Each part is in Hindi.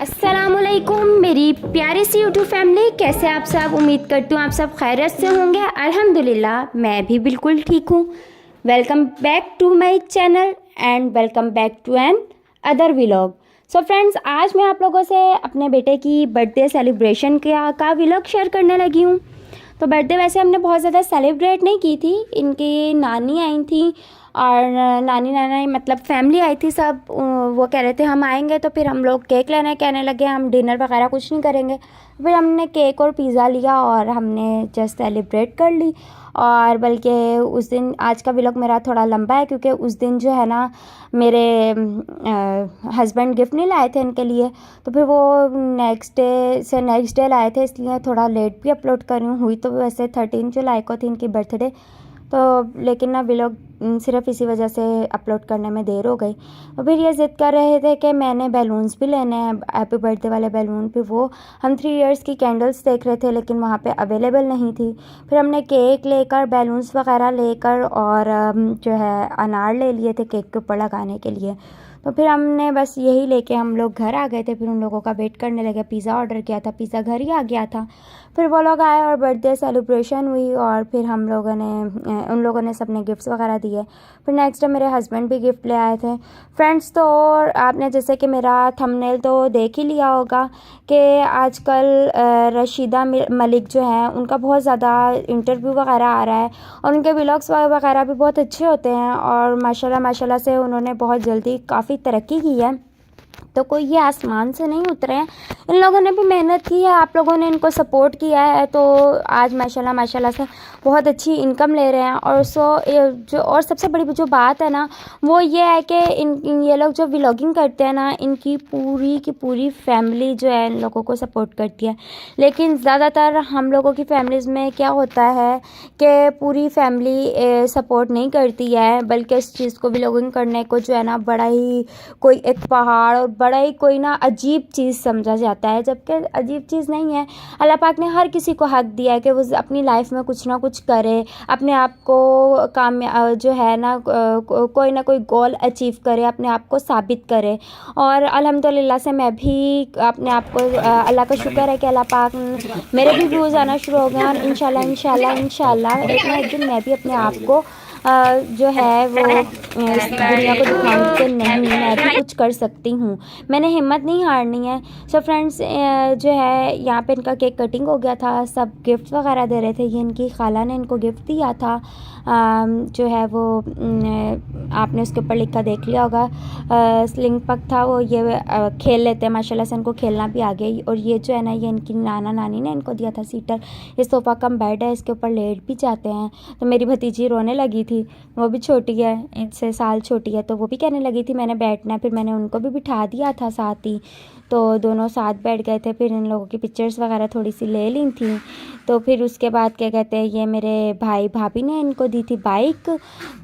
अस्सलामुअलैकुम मेरी प्यारी सी यूट्यूब फैमिली, कैसे आप सब। उम्मीद करती हूँ आप सब खैरियत से होंगे। अल्हम्दुलिल्लाह मैं भी बिल्कुल ठीक हूँ। Welcome back to my channel and welcome back to another vlog. So friends, आज मैं आप लोगों से अपने बेटे की बर्थडे सेलिब्रेशन का व्लॉग शेयर करने लगी हूँ। तो बर्थडे वैसे हमने बहुत ज़्यादा सेलिब्रेट नहीं की थी। इनकी नानी आई थी और नानी नाना मतलब फैमिली आई थी सब। वो कह रहे थे हम आएंगे तो फिर हम लोग केक लेने कहने लगे, हम डिनर वगैरह कुछ नहीं करेंगे। फिर हमने केक और पिज़्ज़ा लिया और हमने जस्ट सेलिब्रेट कर ली। और बल्कि उस दिन, आज का व्लॉग मेरा थोड़ा लंबा है क्योंकि उस दिन जो है ना मेरे हस्बैंड गिफ्ट नहीं लाए थे इनके लिए। तो फिर वो नेक्स्ट डे लाए थे, इसलिए थोड़ा लेट भी अपलोड कर रही हुई। तो वैसे 13 जुलाई को थी इनकी बर्थडे, तो लेकिन ना व्लॉग सिर्फ इसी वजह से अपलोड करने में देर हो गई। और फिर ये ज़िद कर रहे थे कि मैंने बैलून्स भी लेने हैं, हैप्पी बर्थडे वाले बैलून। फिर वो हम 3 इयर्स की कैंडल्स देख रहे थे लेकिन वहाँ पे अवेलेबल नहीं थी। फिर हमने केक लेकर, बैलून्स वगैरह लेकर और जो है अनार ले लिए थे केक के ऊपर लगाने के लिए। तो फिर हमने बस यही लेके हम लोग घर आ गए थे। फिर उन लोगों का वेट करने लगे, पिज़्ज़ा ऑर्डर किया था, पिज़्ज़ा घर ही आ गया था। फिर वो लोग आए और बर्थडे सेलिब्रेशन हुई और फिर हम लोगों ने उन लोगों ने सबने गिफ्ट्स वगैरह दिए। फिर नेक्स्ट डे मेरे हस्बैंड भी गिफ्ट ले आए थे फ्रेंड्स। तो और आपने जैसे कि मेरा थंबनेल तो देख ही लिया होगा कि आजकल रशीदा मलिक जो हैं उनका बहुत ज़्यादा इंटरव्यू वगैरह आ रहा है और उनके व्लॉग्स वगैरह भी बहुत अच्छे होते हैं और माशाल्लाह से उन्होंने बहुत जल्दी काफ़ी तरक्की की है। तो कोई ये आसमान से नहीं उतरे हैं, इन लोगों ने भी मेहनत की है, आप लोगों ने इनको सपोर्ट किया है। तो आज माशाल्लाह से बहुत अच्छी इनकम ले रहे हैं। और जो और सबसे बड़ी जो बात है ना वो ये है कि ये लोग जो व्लॉगिंग करते हैं ना, इनकी पूरी की पूरी फैमिली जो है इन लोगों को सपोर्ट करती है। लेकिन ज़्यादातर हम लोगों की फैमिलीज़ में क्या होता है कि पूरी फैमिली सपोर्ट नहीं करती है, बल्कि इस चीज़ को व्लॉगिंग करने को जो है ना बड़ा ही कोई एक पहाड़ और बड़ा ही कोई ना अजीब चीज़ समझा जाता है, जबकि अजीब चीज़ नहीं है। अल्लाह पाक ने हर किसी को हक दिया है कि वो अपनी लाइफ में कुछ ना कुछ करे, अपने आप को जो है ना कोई ना कोई गोल अचीव करे, अपने आप को साबित करे। और अल्हम्दुलिल्लाह से मैं भी अपने आप को अल्लाह का शुक्र है कि अल्लाह पाक मेरे भी व्यूज़ आना शुरू हो गए और इंशाल्लाह एक ना एक दिन मैं भी अपने आप को जो है वो इस दुनिया को दिखाऊंगी कि नहीं, मैं भी कुछ कर सकती हूँ, मैंने हिम्मत नहीं हारनी है। सो फ्रेंड्स, जो है यहाँ पे इनका केक कटिंग हो गया था, सब गिफ्ट वगैरह दे रहे थे। ये इनकी खाला ने इनको गिफ्ट दिया था, जो है वो आपने उसके ऊपर लिखा देख लिया होगा, स्लिंग पक था वो। ये खेल लेते हैं, माशाल्लाह से इनको खेलना भी आ गया। और ये जो है ना ये इनकी नाना नानी ने इनको दिया था सीटर। ये सोफ़ा कम बेड है, इसके ऊपर लेट भी जाते हैं। तो मेरी भतीजी रोने लगी थी, वो भी छोटी है, इनसे साल छोटी है, तो वो भी कहने लगी थी मैंने बैठना है। फिर मैंने उनको भी बिठा दिया था साथ ही, तो दोनों साथ बैठ गए थे। फिर इन लोगों की पिक्चर्स वगैरह थोड़ी सी ले ली थी। तो फिर उसके बाद क्या कहते हैं, ये मेरे भाई भाभी ने इनको दी थी बाइक।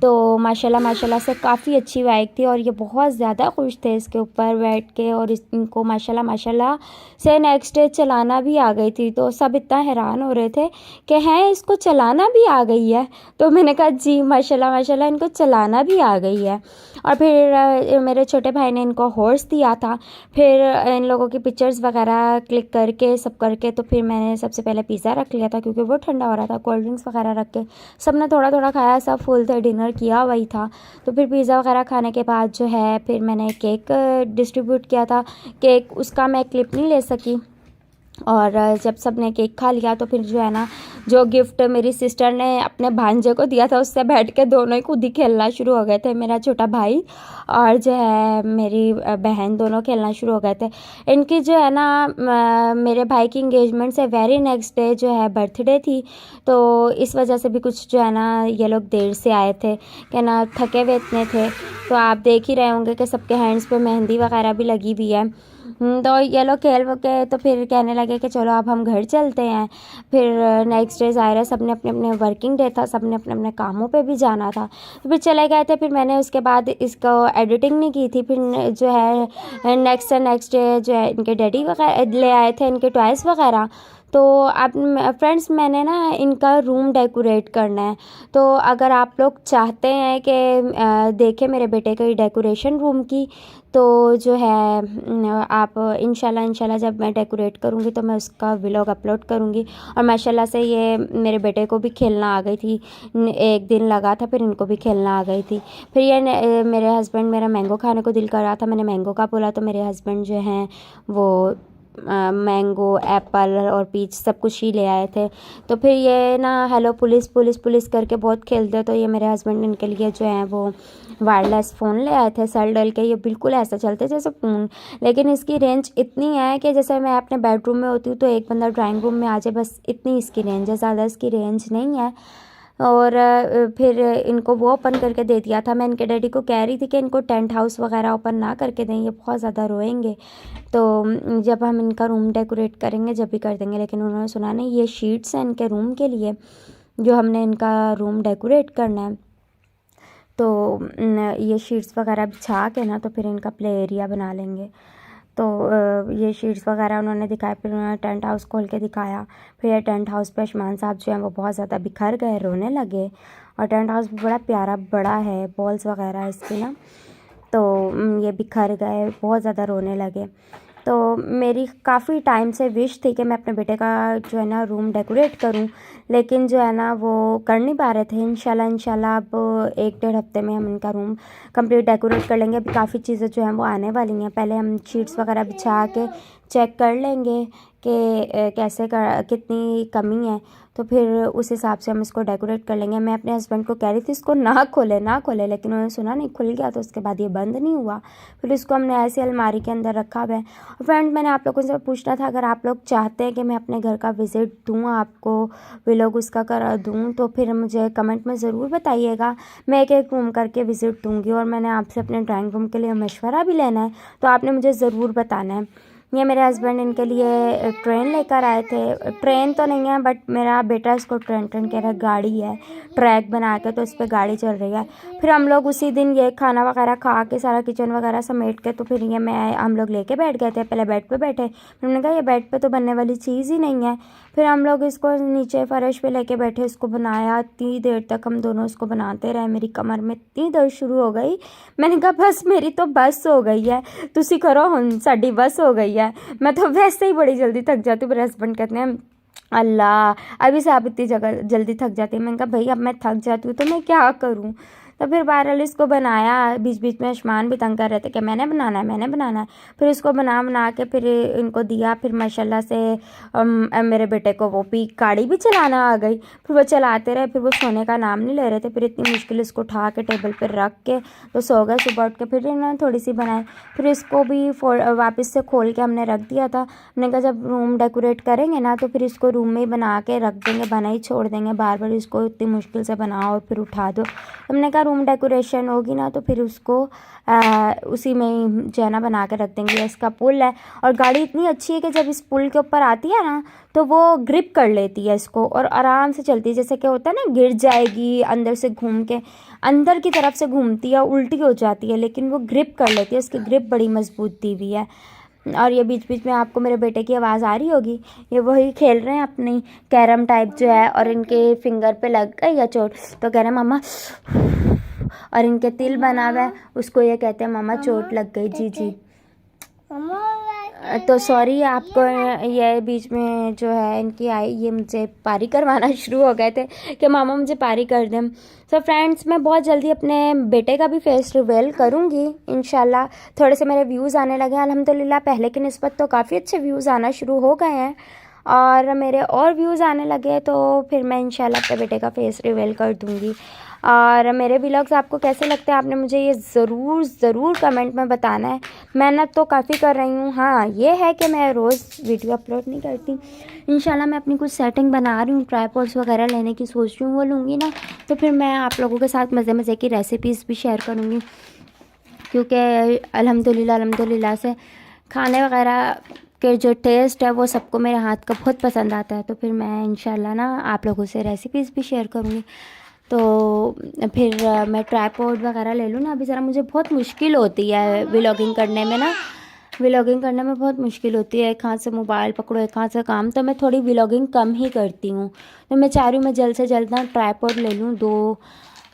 तो माशाल्लाह से काफ़ी अच्छी बाइक थी और ये बहुत ज़्यादा खुश थे इसके ऊपर बैठ के। और इनको माशाल्लाह से नेक्स्ट डे चलाना भी आ गई थी। तो सब इतना हैरान हो रहे थे कि हैं इसको चलाना भी आ गई है। तो मैंने कहा जी माशाल्लाह इनको चलाना भी आ गई है। और फिर मेरे छोटे भाई ने इनको हॉर्स दिया था। फिर इन लोगों की पिक्चर्स वगैरह क्लिक करके सब करके, तो फिर मैंने सबसे पहले पिज़्ज़ा रख लिया था क्योंकि वो ठंडा हो रहा था। कोल्ड ड्रिंक्स वगैरह रख के सब ने थोड़ा थोड़ा खाया, सब फुल थे, डिनर किया वही था। तो फिर पिज़्ज़ा वगैरह खाने के बाद जो है फिर मैंने केक डिस्ट्रीब्यूट किया था। केक उसका मैं क्लिप नहीं ले सकी। और जब सब ने केक खा लिया तो फिर जो है ना जो गिफ्ट मेरी सिस्टर ने अपने भांजे को दिया था उससे बैठ के दोनों ही खुद ही खेलना शुरू हो गए थे। मेरा छोटा भाई और जो है मेरी बहन दोनों खेलना शुरू हो गए थे। इनकी जो है ना मेरे भाई की इंगेजमेंट से वेरी नेक्स्ट डे जो है बर्थडे थी। तो इस वजह से भी कुछ जो है ना ये लोग देर से आए थे कि ना थके हुए इतने थे। तो आप देख ही रहे होंगे कि सबके हैंड्स पे मेहंदी वगैरह भी लगी हुई है। तो ये लोग खेल के तो फिर कहने लगे कि चलो अब हम घर चलते हैं। फिर नेक्स्ट डे ज़ाहिर है सब ने अपने अपने वर्किंग डे था, सब ने अपने अपने कामों पे भी जाना था, तो फिर चले गए थे। फिर मैंने उसके बाद इसको एडिटिंग नहीं की थी। फिर जो है नेक्स्ट डे जो है इनके डैडी वगैरह ले आए थे इनके टॉयज़ वगैरह। तो आप फ्रेंड्स, मैंने ना इनका रूम डेकोरेट करना है। तो अगर आप लोग चाहते हैं कि देखें मेरे बेटे की डेकोरेशन रूम की, तो जो है आप इंशाल्लाह जब मैं डेकोरेट करूँगी तो मैं उसका व्लॉग अपलोड करूँगी। और माशाल्लाह से ये मेरे बेटे को भी खेलना आ गई थी, एक दिन लगा था फिर इनको भी खेलना आ गई थी। फिर ये मेरे हस्बैंड, मेरा मैंगो खाने को दिल कर रहा था, मैंने मैंगो का बोला तो मेरे हस्बैंड जो हैं वो मैंगो, एप्पल और पीच सब कुछ ही ले आए थे। तो फिर ये ना हेलो पुलिस पुलिस पुलिस करके बहुत खेलते, तो ये मेरे हस्बैंड इनके लिए जो है वो वायरलेस फ़ोन ले आए थे सेल डल के। ये बिल्कुल ऐसा चलते जैसे फ़ोन, लेकिन इसकी रेंज इतनी है कि जैसे मैं अपने बेडरूम में होती हूँ तो एक बंदा ड्राइंग रूम में आ जाए, बस इतनी इसकी रेंज है, ज़्यादा इसकी रेंज नहीं है। और फिर इनको वो ओपन करके दे दिया था। मैं इनके डैडी को कह रही थी कि इनको टेंट हाउस वगैरह ओपन ना करके दें, ये बहुत ज़्यादा रोएंगे, तो जब हम इनका रूम डेकोरेट करेंगे जब भी कर देंगे। लेकिन उन्होंने सुना नहीं, ये शीट्स हैं इनके रूम के लिए जो हमने इनका रूम डेकोरेट करना है। तो ये शीट्स वगैरह बिछा के ना तो फिर इनका प्ले एरिया बना लेंगे। तो ये शीट्स वगैरह उन्होंने दिखाए, फिर उन्होंने टेंट हाउस खोल के दिखाया। फिर ये टेंट हाउस पे अशमान साहब जो हैं वो बहुत ज़्यादा बिखर गए, रोने लगे। और टेंट हाउस भी बड़ा प्यारा बड़ा है, बॉल्स वगैरह इसकी ना, तो ये बिखर गए, बहुत ज़्यादा रोने लगे। तो मेरी काफ़ी टाइम से विश थी कि मैं अपने बेटे का जो है ना रूम डेकोरेट करूं, लेकिन जो है ना वो कर नहीं पा रहे थे। इंशाल्लाह अब 1-1.5 हफ्ते में हम इनका रूम कंप्लीट डेकोरेट कर लेंगे। अभी काफ़ी चीज़ें जो हैं वो आने वाली हैं, पहले हम शीट्स वगैरह बिछा के चेक कर लेंगे कि कैसे कितनी कमी है, तो फिर उस हिसाब से हम इसको डेकोरेट कर लेंगे। मैं अपने हस्बैंड को कह रही थी इसको ना खोले, लेकिन उन्होंने सुना नहीं, खुल गया तो उसके बाद ये बंद नहीं हुआ। फिर इसको हमने ऐसे अलमारी के अंदर रखा हुआ है। और फ्रेंड, मैंने आप लोगों से पूछना था, अगर आप लोग चाहते हैं कि मैं अपने घर का विज़िट दूँ आपको, व्लॉग उसका करा दूँ, तो फिर मुझे कमेंट में ज़रूर बताइएगा। मैं एक रूम करके विज़िट दूँगी। और मैंने आपसे अपने ड्राइंग रूम के लिए मशवरा भी लेना है, तो आपने मुझे ज़रूर बताना है। ये मेरे हस्बैंड इनके लिए ट्रेन लेकर आए थे। ट्रेन तो नहीं है बट मेरा बेटा इसको ट्रेन कह रहा है, गाड़ी है ट्रैक बना के, तो इस पर गाड़ी चल रही है। फिर हम लोग उसी दिन ये खाना वगैरह खा के सारा किचन वगैरह समेट के, तो फिर ये हम लोग लेके बैठ गए थे। पहले बेड पे बैठे, फिर हमने कहा ये बेड पे तो बनने वाली चीज़ ही नहीं है। फिर हम लोग इसको नीचे फर्श पे लेके बैठे, इसको बनाया। इतनी देर तक हम दोनों इसको बनाते रहे, मेरी कमर में इतनी दर्द शुरू हो गई। मैंने कहा बस मेरी तो बस हो गई है, तुसी करो हुन, साडी बस हो गई है। मैं तो वैसे ही बड़ी जल्दी थक जाती हूँ। मेरे हस्बैंड कहते हैं अल्लाह अभी से आप इतनी जल्दी थक जाती है। मैंने कहा भाई अब मैं थक जाती हूँ तो मैं क्या करूँ। तो फिर बहरहाल इसको बनाया। बीच बीच में अशमान भी तंग कर रहे थे कि मैंने बनाना है। फिर इसको बना के फिर इनको दिया। फिर माशाल्लाह से मेरे बेटे को वो भी गाड़ी भी चलाना आ गई। फिर वो चलाते रहे, फिर वो सोने का नाम नहीं ले रहे थे। फिर इतनी मुश्किल इसको उठा के टेबल पर रख के तो सो गए। सुबह उठ के फिर इन्होंने थोड़ी सी बनाई, फिर इसको भी वापस से खोल के हमने रख दिया था। हमने कहा जब रूम डेकोरेट करेंगे ना तो फिर इसको रूम में ही बना के रख देंगे, बना ही छोड़ देंगे, बार बार इसको इतनी मुश्किल से बनाओ और फिर उठा दो। हमने कहा रूम डेकोरेशन होगी ना तो फिर उसको उसी में ही जो है ना बना के रख देंगे। इसका पुल है और गाड़ी इतनी अच्छी है कि जब इस पुल के ऊपर आती है ना तो वो ग्रिप कर लेती है इसको और आराम से चलती है। जैसे कि होता है ना गिर जाएगी, अंदर से घूम के अंदर की तरफ से घूमती है, उल्टी हो जाती है, लेकिन वो ग्रिप कर लेती है। उसकी ग्रिप बड़ी मजबूत दी हुई है। और ये बीच बीच में आपको मेरे बेटे की आवाज़ आ रही होगी, ये वही खेल रहे हैं अपनी कैरम टाइप जो है, और इनके फिंगर पे लग गई या चोट तो कह रहे हैं मामा, और इनके तिल बना हुआ है, उसको ये कहते हैं मामा चोट लग गई। जी जी, तो सॉरी आपको। ये बीच में जो है इनकी आई, ये मुझे पारी करवाना शुरू हो गए थे कि मामा मुझे पारी कर दें। सो फ्रेंड्स, मैं बहुत जल्दी अपने बेटे का भी फेस रिवील करूँगी इंशाल्लाह। थोड़े से मेरे व्यूज़ आने लगे हैं अल्हम्दुलिल्लाह, पहले की निस्बत तो काफ़ी अच्छे व्यूज़ आना शुरू हो गए हैं और मेरे और व्यूज़ आने लगे तो फिर मैं इंशाल्लाह अपने बेटे का फेस रिवील कर दूँगी। और मेरे व्लॉग्स आपको कैसे लगते हैं आपने मुझे ये ज़रूर कमेंट में बताना है। मेहनत तो काफ़ी कर रही हूँ, हाँ ये है कि मैं रोज़ वीडियो अपलोड नहीं करती। इंशाल्लाह मैं अपनी कुछ सेटिंग बना रही हूँ, ट्राइपॉड्स वगैरह लेने की सोच रही हूँ, वो लूँगी ना तो फिर मैं आप लोगों के साथ मज़े की रेसिपीज़ भी शेयर करूँगी, क्योंकि अल्हम्दुलिल्लाह से खाने वगैरह के जो टेस्ट है वो सबको मेरे हाथ का बहुत पसंद आता है। तो फिर मैं इंशाल्लाह ना आप लोगों से रेसिपीज़ भी शेयर करूँगी। तो फिर मैं ट्राइपॉड वगैरह ले लूँ ना। अभी ज़रा मुझे बहुत मुश्किल होती है व्लॉगिंग करने में ना, व्लॉगिंग करने में बहुत मुश्किल होती है। एक हाथ से मोबाइल पकड़ो, एक हाथ से काम, तो मैं थोड़ी व्लॉगिंग कम ही करती हूँ। तो मैं चाह रही हूँ मैं जल्द से जल्द ना ट्राइपॉड ले लूँ 2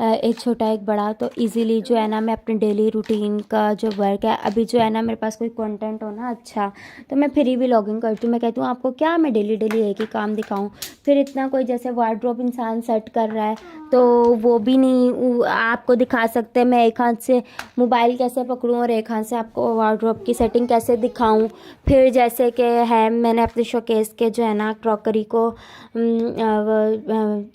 एक छोटा एक बड़ा, तो इजीली जो है ना मैं अपने डेली रूटीन का जो वर्क है, अभी जो है ना मेरे पास कोई कंटेंट हो ना अच्छा, तो मैं फ्री व्लॉगिंग करती हूँ। मैं कहती हूँ आपको क्या मैं डेली डेली एक ही काम दिखाऊँ, फिर इतना कोई जैसे वार्डरोब इंसान सेट कर रहा है तो वो भी नहीं आपको दिखा सकते। मैं एक हाथ से मोबाइल कैसे पकड़ूं और एक हाथ से आपको वार्डरोब की सेटिंग कैसे दिखाऊं। फिर जैसे कि है मैंने अपने शोकेस के जो है ना क्रॉकरी को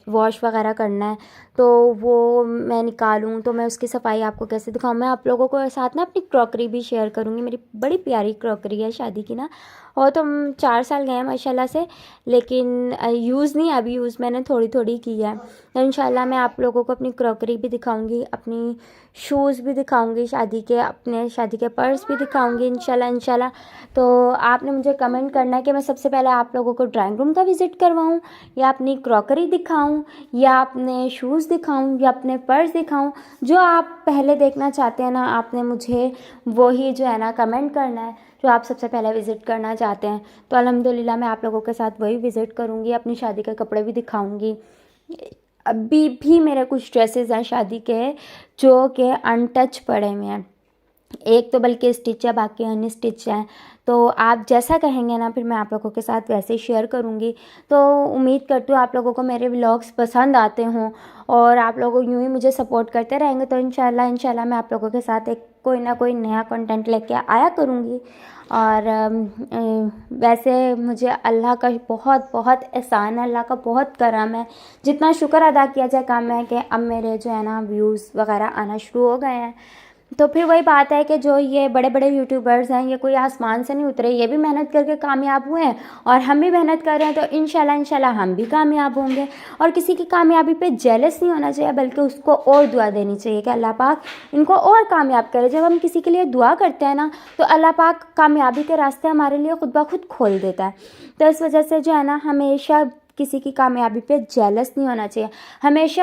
वॉश वगैरह करना है, तो वो मैं निकालूं तो मैं उसकी सफाई आपको कैसे दिखाऊं। मैं आप लोगों को साथ ना अपनी क्रॉकरी भी शेयर करूंगी। मेरी बड़ी प्यारी क्रॉकरी है शादी की ना, और तो 4 साल गए हैं माशाल्लाह से, लेकिन यूज़ नहीं, अभी यूज़ मैंने थोड़ी थोड़ी की है। तो इंशाल्लाह मैं आप लोगों को अपनी क्रॉकरी भी दिखाऊंगी, अपनी शूज़ भी दिखाऊंगी शादी के, अपने शादी के पर्स भी दिखाऊंगी इंशाल्लाह। तो आपने मुझे कमेंट करना है कि मैं सबसे पहले आप लोगों को ड्राइंग रूम का विज़िट करवाऊं, या अपनी क्रॉकरी दिखाऊं, या अपने शूज़ दिखाऊं, या अपने पर्स दिखाऊं। जो आप पहले देखना चाहते हैं ना, आपने मुझे वही जो है ना कमेंट करना है, जो आप सबसे पहले विज़िट करना चाहते हैं। तो अल्हम्दुलिल्लाह मैं आप लोगों के साथ वही विज़िट करूँगी, अपनी शादी के कपड़े भी दिखाऊँगी। अभी भी मेरे कुछ ड्रेसेस हैं शादी के जो कि अनटच पड़े हुए हैं, एक तो बल्कि स्टिच है, बाकी अनस्टिच है। तो आप जैसा कहेंगे ना फिर मैं आप लोगों के साथ वैसे ही शेयर करूँगी। तो उम्मीद करती हूँ आप लोगों को मेरे व्लॉग्स पसंद आते हों और आप लोग यूँ ही मुझे सपोर्ट करते रहेंगे। तो इंशाल्लाह मैं आप लोगों के साथ एक कोई ना कोई नया कंटेंट लेके आया करूँगी। और वैसे मुझे अल्लाह का बहुत बहुत एहसान है, अल्लाह का बहुत करम है। जितना शुक्र अदा किया जाए काम है कि अब मेरे जो है ना व्यूज़ वगैरह आना शुरू हो गए हैं। तो फिर वही बात है कि जो ये बड़े बड़े यूट्यूबर्स हैं, ये कोई आसमान से नहीं उतरे, ये भी मेहनत करके कामयाब हुए हैं और हम भी मेहनत कर रहे हैं। तो इंशाल्लाह हम भी कामयाब होंगे। और किसी की कामयाबी पे जेलस नहीं होना चाहिए, बल्कि उसको और दुआ देनी चाहिए कि अल्लाह पाक इनको और कामयाब करे। जब हम किसी के लिए दुआ करते हैं ना, तो अल्लाह पाक कामयाबी के रास्ते हमारे लिए खुद ब खुद खोल देता है। तो इस वजह से जो है ना हमेशा किसी की कामयाबी पे जेलस नहीं होना चाहिए,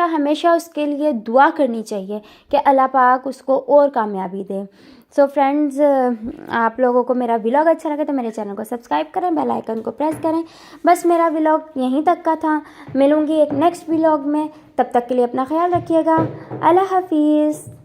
हमेशा उसके लिए दुआ करनी चाहिए कि अल्लाह पाक उसको और कामयाबी दे। सो फ्रेंड्स, आप लोगों को मेरा व्लॉग अच्छा लगे तो मेरे चैनल को सब्सक्राइब करें, बेल आइकन को प्रेस करें। बस मेरा व्लॉग यहीं तक का था। मिलूँगी एक नेक्स्ट व्लॉग में, तब तक के लिए अपना ख्याल रखिएगा। अल्लाह हाफिज़।